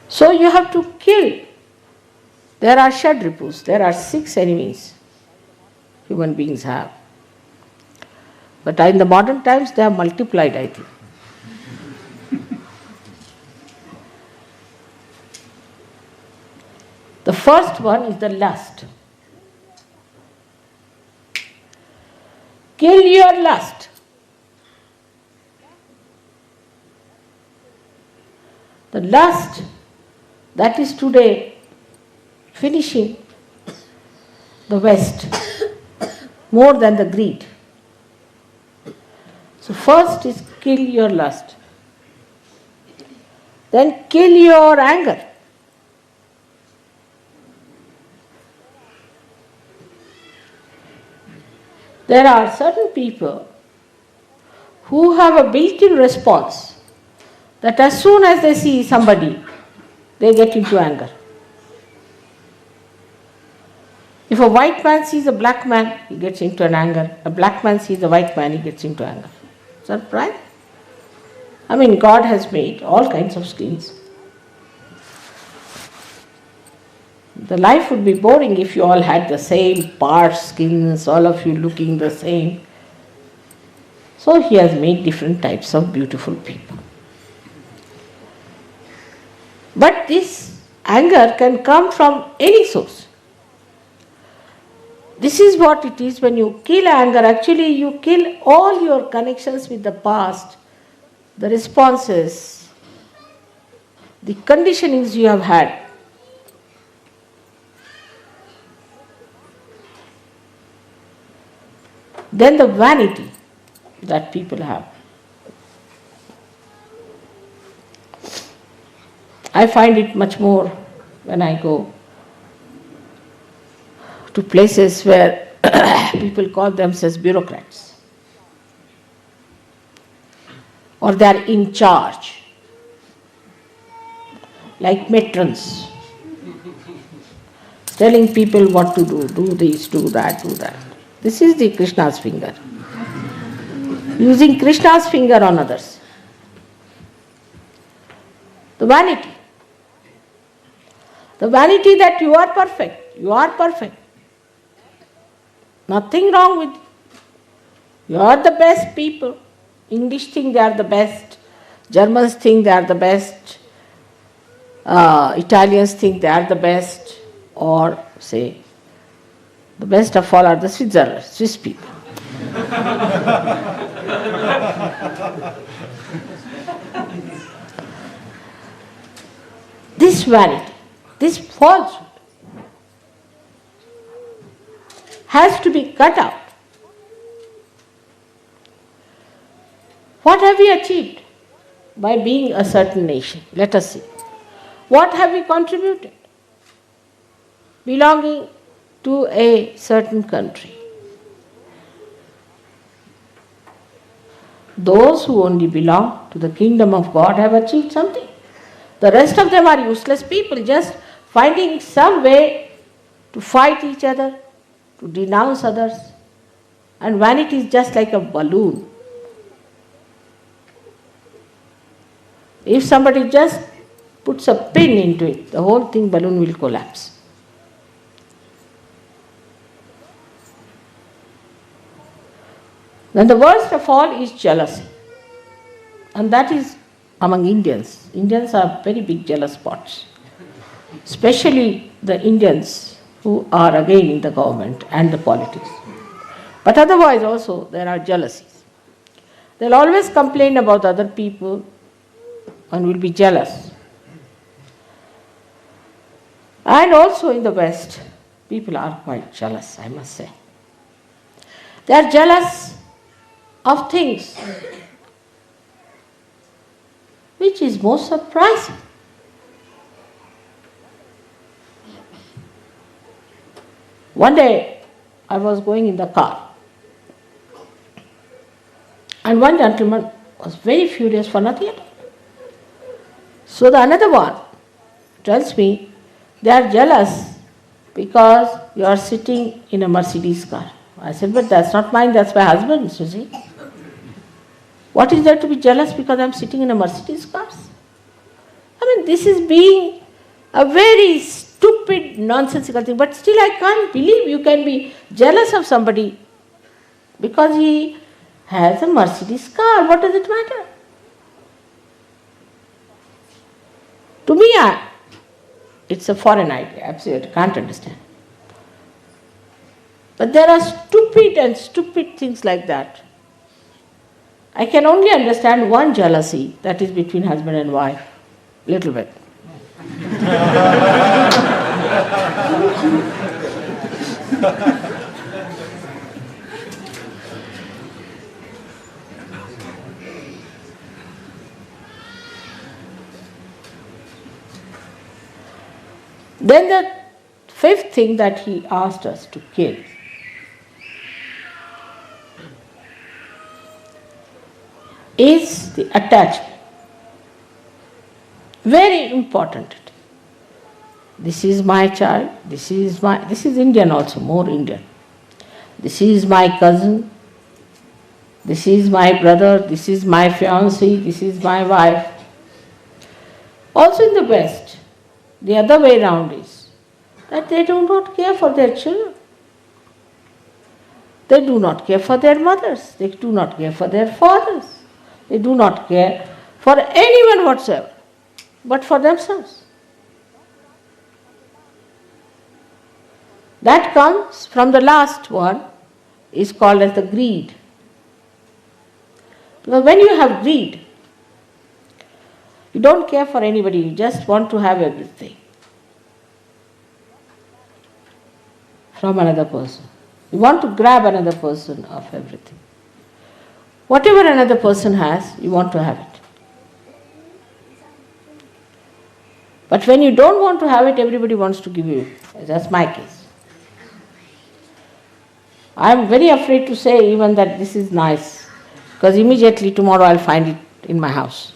So you have to kill. There are Shadripus, there are 6 enemies human beings have. But in the modern times they have multiplied, I think. The first one is the lust. Kill your lust. The lust that is today finishing the West more than the greed. So first is kill your lust. Then kill your anger. There are certain people who have a built-in response that as soon as they see somebody, they get into anger. If a white man sees a black man, he gets into an anger. A black man sees a white man, he gets into anger. Is that right? I mean, God has made all kinds of skins. The life would be boring if you all had the same parts, skins, all of you looking the same. So He has made different types of beautiful people. But this anger can come from any source. This is what it is when you kill anger. Actually, you kill all your connections with the past, the responses, the conditionings you have had. Then the vanity that people have. I find it much more when I go to places where people call themselves bureaucrats, or they are in charge, like matrons, telling people what to do this, do that, do that. This is the Krishna's finger. Using Krishna's finger on others. The vanity. The vanity that you are perfect. You are perfect. Nothing wrong with you. You are the best people. English think they are the best. Germans think they are the best. Italians think they are the best. Or say, the best of all are the Swiss people. This vanity, this falsehood has to be cut out. What have we achieved by being a certain nation? Let us see. What have we contributed? Belonging to a certain country. Those who only belong to the kingdom of God have achieved something. The rest of them are useless people, just finding some way to fight each other, to denounce others. And vanity is just like a balloon. If somebody just puts a pin into it, the whole balloon will collapse. Then the worst of all is jealousy. And that is among Indians. Indians are very big jealous spots. Especially the Indians who are again in the government and the politics. But otherwise also there are jealousies. They'll always complain about other people and will be jealous. And also in the West, people are quite jealous, I must say. They are jealous of things which is most surprising. One day I was going in the car and one gentleman was very furious for nothing at all. So the another one tells me they are jealous because you are sitting in a Mercedes car. I said, but that's not mine, that's my husband's, you see. What is there to be jealous because I am sitting in a Mercedes car? I mean, this is being a very stupid, nonsensical thing. But still I can't believe you can be jealous of somebody because he has a Mercedes car. What does it matter? To me, it's a foreign idea. Absolutely can't understand. But there are stupid things like that. I can only understand one jealousy, that is between husband and wife. Little bit. Then the fifth thing that he asked us to kill is the attachment. Very important. This is my child, this is Indian also, more Indian. This is my cousin, this is my brother, this is my fiancé, this is my wife. Also in the West, the other way around is that they do not care for their children. They do not care for their mothers, they do not care for their fathers, they do not care for anyone whatsoever, but for themselves. That comes from the last one, is called as the greed. Because when you have greed, you don't care for anybody, you just want to have everything from another person. You want to grab another person of everything. Whatever another person has, you want to have it. But when you don't want to have it, everybody wants to give you. That's my case. I am very afraid to say even that this is nice, because immediately tomorrow I'll find it in my house.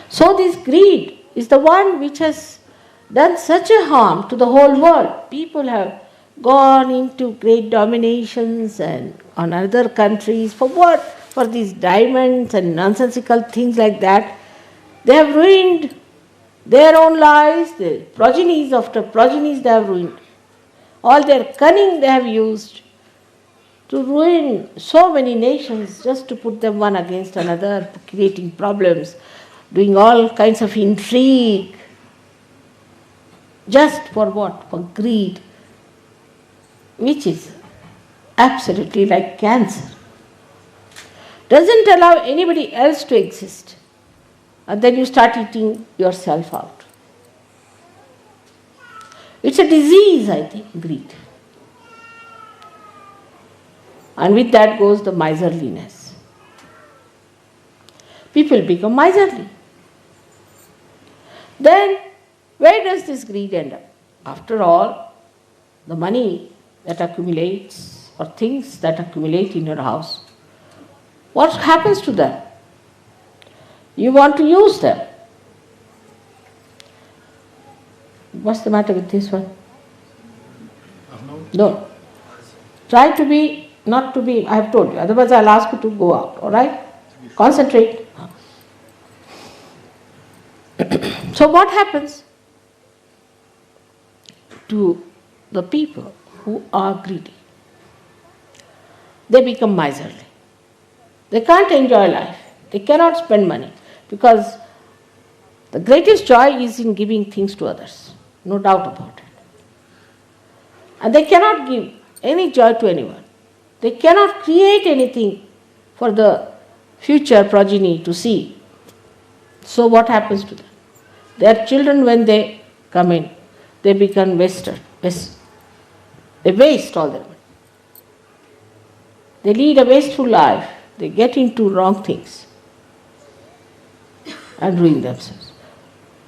So this greed is the one which has done such a harm to the whole world. People have gone into great dominations and on other countries. For what? For these diamonds and nonsensical things like that. They have ruined their own lives, the progenies after progenies they have ruined. All their cunning they have used to ruin so many nations just to put them one against another, creating problems, doing all kinds of intrigue. Just for what? For greed, which is absolutely like cancer. Doesn't allow anybody else to exist. And then you start eating yourself out. It's a disease, I think, greed. And with that goes the miserliness. People become miserly. Then, where does this greed end up? After all, the money that accumulates or things that accumulate in your house, what happens to them? You want to use them. What's the matter with this one? No. Try to be, not to be, I have told you, otherwise I'll ask you to go out, alright? Concentrate. So what happens to the people who are greedy? They become miserly. They can't enjoy life. They cannot spend money because the greatest joy is in giving things to others, no doubt about it. And they cannot give any joy to anyone. They cannot create anything for the future progeny to see. So what happens to them? Their children, when they come in, they become wasted. They waste all their money. They lead a wasteful life. They get into wrong things and ruin themselves.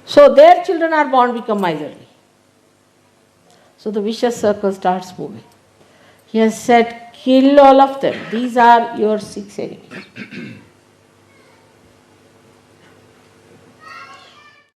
So their children are born become miserly. So the vicious circle starts moving. He has said, kill all of them. These are your 6 enemies.